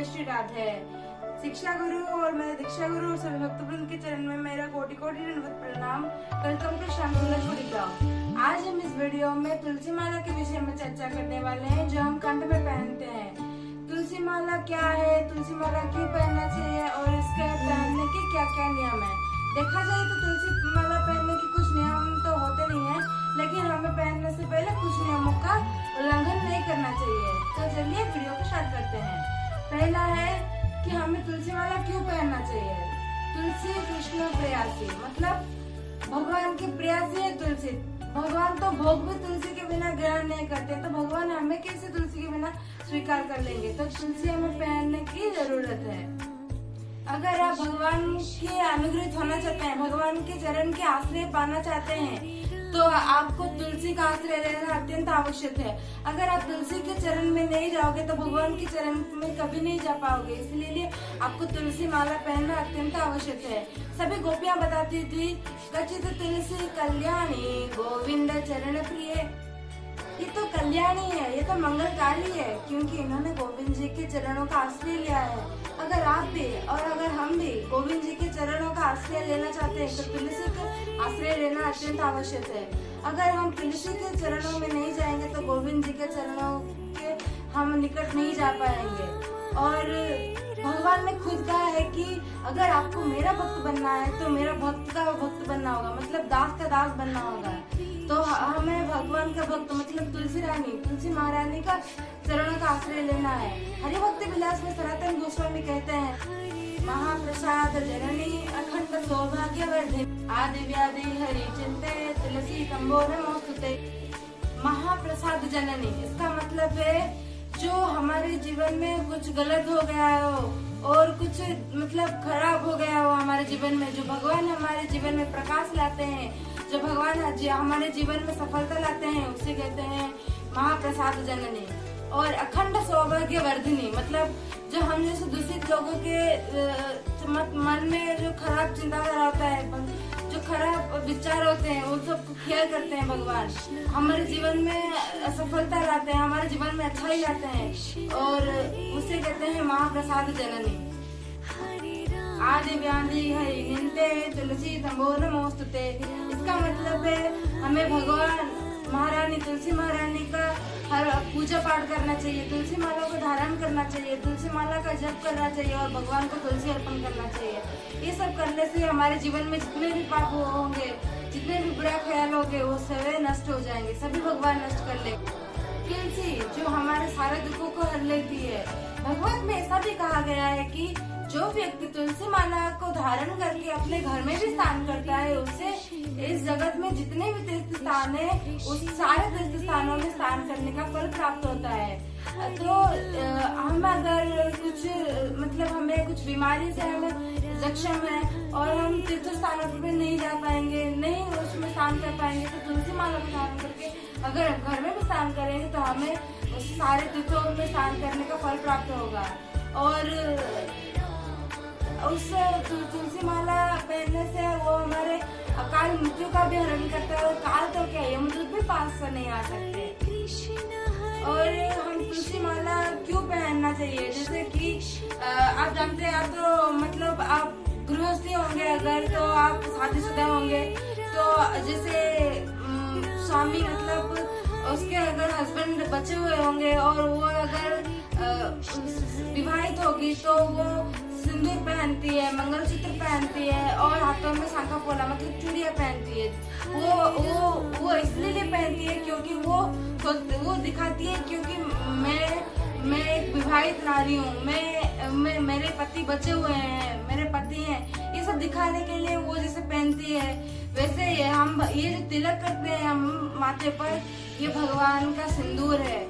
जय श्री राधे। शिक्षा गुरु और मैं दीक्षा गुरु और सभी भक्तवृंद के चरण में मेरा कोटि कोटि दंडवत प्रणाम। वेलकम टू श्याम सुंदर फूडी ब्लॉग। आज हम इस वीडियो में तुलसी माला के विषय में चर्चा करने वाले हैं, जो हम कंठ में पहनते हैं। तुलसी माला क्या है, तुलसी माला क्यों पहनना चाहिए और इसके पहनने के क्या क्या नियम है। देखा जाए तो तुलसी माला पहनने के कुछ नियम तो होते नहीं है, लेकिन हमें पहनने से पहले कुछ नियमों का उल्लंघन नहीं करना चाहिए। तो चलिए वीडियो को स्टार्ट करते हैं। पहला है कि हमें तुलसी माला क्यों पहनना चाहिए। तुलसी कृष्ण प्रेयसी, मतलब भगवान के प्रेयसी है तुलसी। भगवान तो भोग भी तुलसी के बिना ग्रहण नहीं करते, तो भगवान हमें कैसे तुलसी के बिना स्वीकार कर लेंगे। तो तुलसी हमें पहनने की जरूरत है। अगर आप भगवान के अनुग्रहित होना चाहते हैं, भगवान के चरण के आश्रय पाना चाहते हैं, तो आपको तुलसी का आश्रय लेना अत्यंत आवश्यक है। अगर आप तुलसी के चरण में नहीं जाओगे तो भगवान के चरण में कभी नहीं जा पाओगे, इसलिए आपको तुलसी माला पहनना अत्यंत आवश्यक है। सभी गोपियां बताती थी, कचित तुलसी कल्याणी गोविंद चरण प्रिय। ये तो कल्याणी है, ये तो मंगलकारी है, क्योंकि इन्होंने गोविंद जी के चरणों का आश्रय लिया है। अगर आप भी और अगर हम भी गोविंद जी के चरणों का आश्रय लेना चाहते हैं, तो तुलसी का आश्रय लेना अत्यंत आवश्यक है। अगर हम तुलसी के चरणों में नहीं जाएंगे तो गोविंद जी के चरणों के हम निकट नहीं जा पाएंगे। और भगवान ने खुद कहा है कि अगर आपको मेरा भक्त बनना है तो मेरा भक्त का भक्त बनना होगा, मतलब दास का दास बनना होगा। तो हमें भगवान का भक्त मतलब तुलसी महारानी का चरणों का आश्रय लेना है। हरिभक्ति विलास में सनातन गोस्वामी कहते हैं, महाप्रसाद जननी अखंड सौभाग्यवर्धिनी आदि व्याधि हरि चिंते तुलसी तंबो नमोस्तुते। महाप्रसाद जननी, इसका मतलब है जो हमारे जीवन में कुछ गलत हो गया हो और कुछ मतलब खराब हो गया हो हमारे जीवन में, जो भगवान हमारे जीवन में प्रकाश लाते हैं, जो भगवान हमारे जीवन में सफलता लाते हैं, उसे कहते हैं महाप्रसाद जननी। और अखंड सौभाग्य वर्धिनी, मतलब जो हम जैसे दूषित लोगों के मन में जो खराब चिंताधारा होता है, जो खराब विचार होते हैं, उन सबको क्लियर करते हैं भगवान। हमारे जीवन में सफलता लाते हैं, हमारे जीवन में अच्छाई लाते हैं, और उसे कहते हैं महाप्रसाद जननी। आदि व्याधि हरि निंते तुलसी तंबो नमोस्तुते। इसका मतलब है हमें भगवान महारानी तुलसी महारानी का हर पूजा पाठ करना चाहिए, तुलसी माला को धारण करना चाहिए, तुलसी माला का जप करना चाहिए और भगवान को तुलसी अर्पण करना चाहिए। ये सब करने से हमारे जीवन में जितने भी पाप होंगे, जितने भी बुरा ख्याल होंगे, वो सभी नष्ट हो जाएंगे, सभी भगवान नष्ट कर लेंगे। तुलसी जो हमारे सारे दुखों को हर लेती है। भगवत में ऐसा भी कहा गया है कि जो व्यक्ति तुलसी माला को धारण करके अपने घर में भी स्नान करता है, उसे इस जगत में जितने भी तीर्थ स्थान है, उस सारे तीर्थ स्थानों में स्नान करने का फल प्राप्त होता है। तो हम अगर कुछ मतलब हमें कुछ बीमारी से हमें जख्म है और हम तीर्थ स्थानों पर नहीं जा पाएंगे, नहीं उसमें स्नान कर पाएंगे, तो तुलसी माला को धारण करके अगर घर में भी स्नान करेंगे तो हमें उस सारे तीर्थों में स्नान करने का फल प्राप्त होगा। और उस तुलसी माला पहनने से वो हमारे अकाल मृत्यु का भी हरण करता है, और काल तो क्या है, यमदूत भी पास से नहीं आ सकते। और हम तुलसी माला क्यों पहनना चाहिए, जैसे कि आप जानते हैं, आप तो मतलब आप गृहस्थी होंगे, अगर तो आप शादीशुदा होंगे, तो जैसे स्वामी मतलब उसके अगर हस्बैंड बचे हुए होंगे और वो अगर विवाहित होगी तो वो सिंदूर पहनती है, मंगलसूत्र पहनती है और हाथों में शाखा पोला मतलब चूड़ियां पहनती है। वो इसलिए पहनती है क्योंकि वो दिखाती है क्योंकि मैं एक विवाहित नारी हूँ, मैं मेरे पति बचे हुए हैं, मेरे पति हैं, ये सब दिखाने के लिए वो जैसे पहनती है। वैसे हम ये जो तिलक करते हैं हम माथे पर, ये भगवान का सिंदूर है।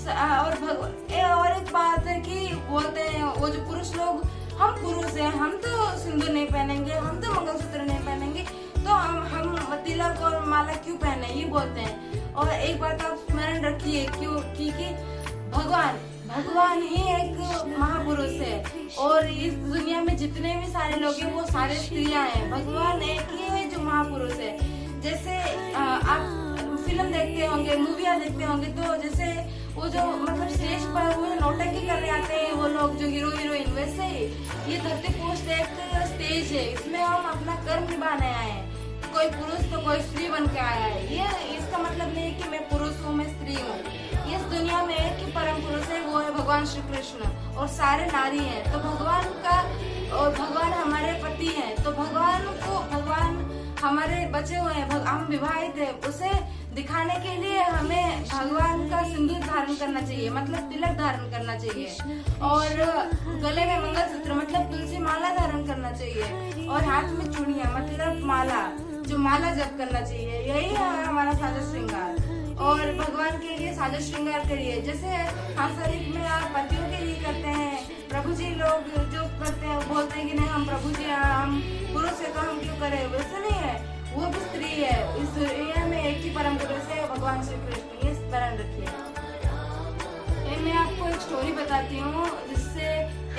और एक बात है कि बोलते हैं वो जो पुरुष लोग, हम पुरुष हैं, हम तो सिंदूर नहीं पहनेंगे, हम तो मंगलसूत्र नहीं पहनेंगे, तो हम तिलक और माला क्यों पहने, ये बोलते हैं। और एक बात आप स्मरण रखिए क्योंकि भगवान ही एक महापुरुष है, और इस दुनिया में जितने भी सारे लोग हैं वो सारे स्त्रियां हैं। भगवान एक ही है जो महापुरुष है। जैसे आप फिल्म देखते होंगे, मूवियाँ देखते होंगे, तो जैसे वो जो मतलब स्टेज पर वो नौटंकी करने आते हैं वो लोग, लोग जो हीरो हीरोइन, वैसे ही ये धरती पोस्ट एक स्टेज है, इसमें हम अपना कर्म निभाने आए हैं। कोई पुरुष तो कोई स्त्री बन के आया है। ये इसका मतलब नहीं है कि मैं पुरुष हूँ, मैं स्त्री हूँ। इस दुनिया में एक ही परम पुरुष है, वो है भगवान श्री कृष्ण, और सारे नारी हैं। तो भगवान हमारे पति हैं, तो भगवान हमारे बचे हुए हैं, हम विवाहित है, उसे दिखाने के लिए हमें भगवान का सिंदूर धारण करना चाहिए, मतलब तिलक धारण करना चाहिए, और गले में मंगलसूत्र मतलब तुलसी माला धारण करना चाहिए, और हाथ में चूड़ियां मतलब माला, जो माला जप करना चाहिए। यही है हमारा साजा श्रृंगार। और भगवान के लिए साजा श्रृंगार करिए, जैसे हम शरीर में आप पतियों के लिए करते हैं। प्रभु जी लोग जो करते हैं बोलते हैं कि नहीं हम प्रभु जी हैं, हम पुरुष है तो हम क्यों करें, वैसे नहीं है, वो भी स्त्री है। इस दुनिया में एक ही परम पुरुष है, भगवान श्री कृष्ण, ये स्मरण रखिए। मैं आपको एक स्टोरी बताती हूँ, जिससे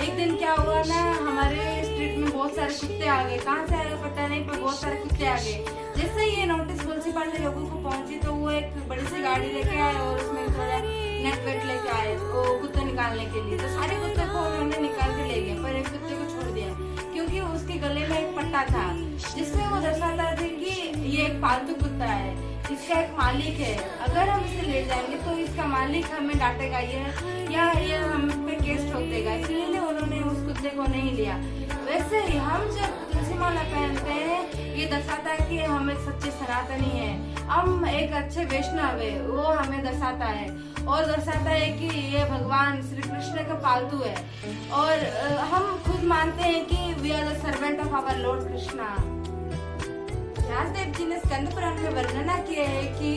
एक दिन क्या हुआ ना, हमारे स्ट्रीट में बहुत सारे कुत्ते आ गए। कहाँ से आ गए पता नहीं, पर बहुत सारे कुत्ते आ गए। जैसे ये नोटिस म्युनिसिपालिटी लोगों को पहुंची तो वो एक बड़ी सी गाड़ी लेके आए और उसमें थोड़ा नेट वेट लेके आए वो कुत्ते निकालने के लिए। तो सारे कुत्ते को उन्होंने निकाल के ले गए, पर एक कुत्ते को छोड़ दिया क्योंकि उसके गले में एक पट्टा था, जिससे वो दर्शाता था कि ये एक पालतू कुत्ता है, इसका एक मालिक है। अगर हम इसे ले जाएंगे तो इसका मालिक हमें डांटेगा या ये हम पे केस ठोक देगा, इसलिए उन्होंने उस कुत्ते को नहीं लिया। वैसे ही हम जब तुलसी माला पहनते हैं, ये दर्शाता है कि हम एक सच्चे सनातनी हैं, हम एक अच्छे वैष्णव है, वो हमें दर्शाता है, और दर्शाता है कि ये भगवान श्री कृष्ण का पालतू है। और हम खुद मानते हैं कि we are the servant of our lord Krishna. Vyasdev ji ने स्कंद पुराण में वर्णना किया है कि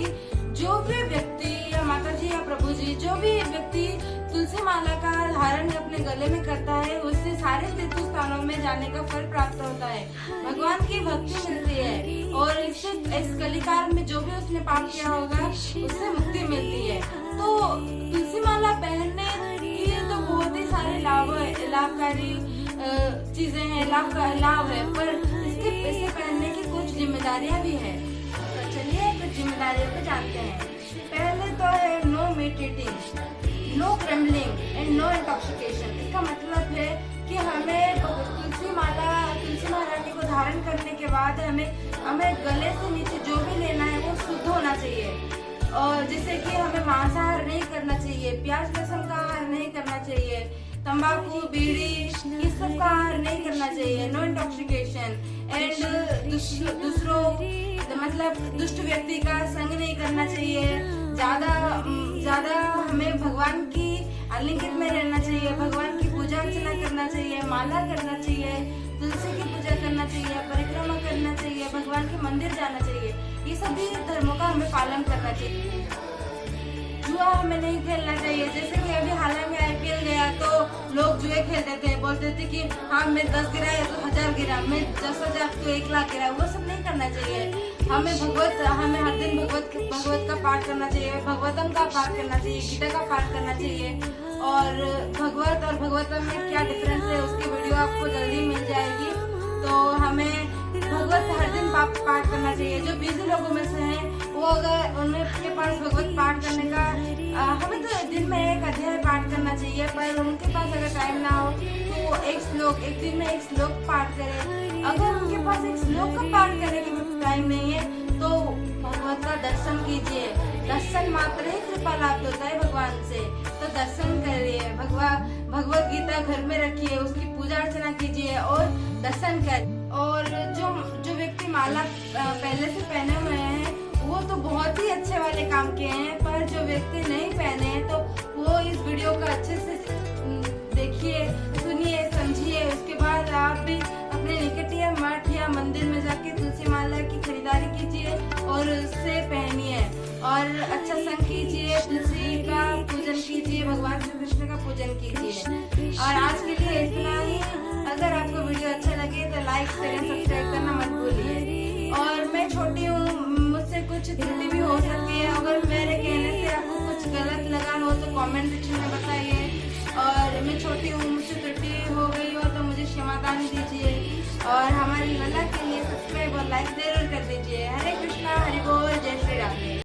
जो भी व्यक्ति या माता जी या प्रभु जी, जो भी व्यक्ति तुलसी माला का धारण अपने गले में करता है, उससे सारे तीर्थ स्थानों में जाने का फल प्राप्त होता है, भगवान की भक्ति मिलती है, और इससे इस कलिकाल में जो भी उसने पाप किया होगा उससे मुक्ति मिलती है। तो तुलसी माला पहनने की तो बहुत ही सारे लाभकारी चीजें हैं, लाभ है, पर इसे पहनने की कुछ जिम्मेदारियां भी है। तो चलिए कुछ जिम्मेदारियों को जानते हैं। पहले तो है no meat eating, no gambling and no intoxication. इसका मतलब है कि हमें तुलसी महारानी को धारण करने के बाद हमें गले से नीचे जो भी लेना है वो शुद्ध होना चाहिए, और जैसे कि हमें मांसाहार नहीं करना चाहिए, प्याज लहसुन का आहार नहीं करना चाहिए, तंबाकू बीड़ी इस सब का आहार नहीं करना चाहिए, नो इंटॉक्सिकेशन एंड दूसरों मतलब दुष्ट व्यक्ति का संग नहीं करना चाहिए, ज्यादा हमें भगवान की आलिंगन में रहना चाहिए, भगवान की पूजा अर्चना करना चाहिए, माला करना चाहिए, तुलसी की पूजा करना चाहिए, परिक्रमा करना चाहिए, भगवान के मंदिर जाना चाहिए। ये सभी धर्मों का हमें पालन करना चाहिए। जुआ हमें नहीं खेलना चाहिए, जैसे कि अभी हाल में IPL गया तो लोग जुए खेलते थे, बोलते थे कि हाँ मैं 10 गिराया तो 1000 गिरा, मैं 10,000 तो 1 लाख गिरा, वो सब नहीं करना चाहिए। हमें हर दिन भगवत का पाठ करना चाहिए, भगवतम का पाठ करना चाहिए, गीता का पाठ करना चाहिए, और भगवत और भगवतम में क्या डिफरेंस है उसकी वीडियो आपको जल्दी मिल जाएगी। तो हमें भगवत हर दिन पाठ करना चाहिए। जो बिजी लोगों में से हैं वो अगर उनके पास भगवत पाठ करने का हमें तो दिन में एक अध्याय पाठ करना चाहिए, पर उनके पास अगर टाइम ना हो तो वो एक दिन में एक श्लोक पाठ करें। अगर उनके पास एक श्लोक का पाठ करने के टाइम नहीं है तो भगवत का दर्शन कीजिए, दर्शन मात्र ही कृपा लाभ होता है भगवान से, तो दर्शन करिए, भगवत गीता घर में रखिए, उसकी पूजा अर्चना कीजिए और दर्शन करिए। और जो व्यक्ति माला पहले से पहने हुए हैं वो तो बहुत ही अच्छे वाले काम किए हैं, पर जो व्यक्ति नहीं पहने हैं तो वो इस वीडियो को अच्छे से देखिए, सुनिए, समझिए, उसके बाद आप भी अपने निकट या मठ या मंदिर में जाके तुलसी माला की खरीदारी कीजिए और उससे पहनिए और अच्छा संग कीजिए, तुलसी का पूजन कीजिए, भगवान श्री कृष्ण का पूजन कीजिए। और आज के लिए इतना ही। अगर आपको वीडियो अच्छा लगे तो लाइक शेयर सब्सक्राइब करना मत भूलिए। और मैं छोटी हूँ, मुझसे कुछ त्रुटि भी हो सकती है, अगर मेरे कहने से आपको कुछ गलत लगा हो तो कमेंट सेक्शन में बताइए। और मैं छोटी हूँ, मुझसे त्रुटि हो गई हो तो मुझे क्षमादान दीजिए, और हमारी लला के लिए सब्सक्राइब और लाइक जरूर कर दीजिए। हरे कृष्णा, हरि बोल, जय श्री राम।